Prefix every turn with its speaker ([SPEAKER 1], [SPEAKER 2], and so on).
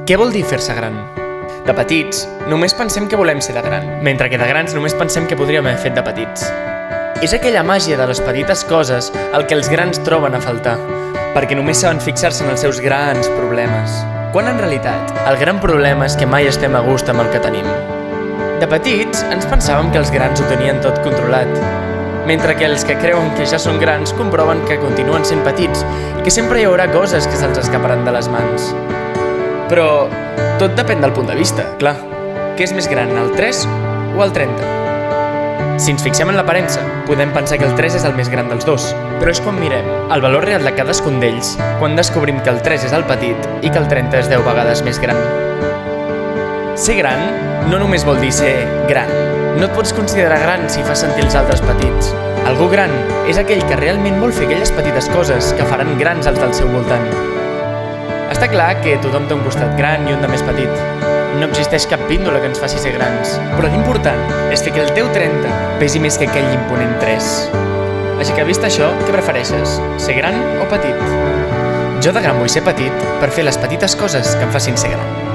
[SPEAKER 1] Què vol dir fer-se gran? De petits, només pensem que volem ser de gran, mentre que de grans només pensem que podríem haver fet de petits. És aquella màgia de les petites coses el que els grans troben a faltar, perquè només saben fixar-se en els seus grans problemes. Quan en realitat, el gran problema és que mai estem a gust amb el que tenim. De petits, ens pensàvem que els grans ho tenien tot controlat, mentre que els que creuen que ja són grans comproven que continuen sent petits i que sempre hi haurà coses que se'ls escaparan de les mans. Però tot depèn del punt de vista, clar. Què és més gran, el 3 o el 30? Si ens fixem en l'aparença, podem pensar que el 3 és el més gran dels dos, però és quan mirem el valor real de cadascun d'ells quan descobrim que el 3 és el petit i que el 30 és 10 vegades més gran. Ser gran no només vol dir ser gran. No et pots considerar gran si fas sentir els altres petits. Algú gran és aquell que realment vol fer aquelles petites coses que faran grans els del seu voltant. Està clar que tothom té un costat gran i un de més petit. No existeix cap píndola que ens faci ser grans, però l'important és fer que el teu 30 pesi més que aquell imponent 3. Així que, vist això, què prefereixes? Ser gran o petit? Jo de gran vull ser petit per fer les petites coses que em facin ser gran.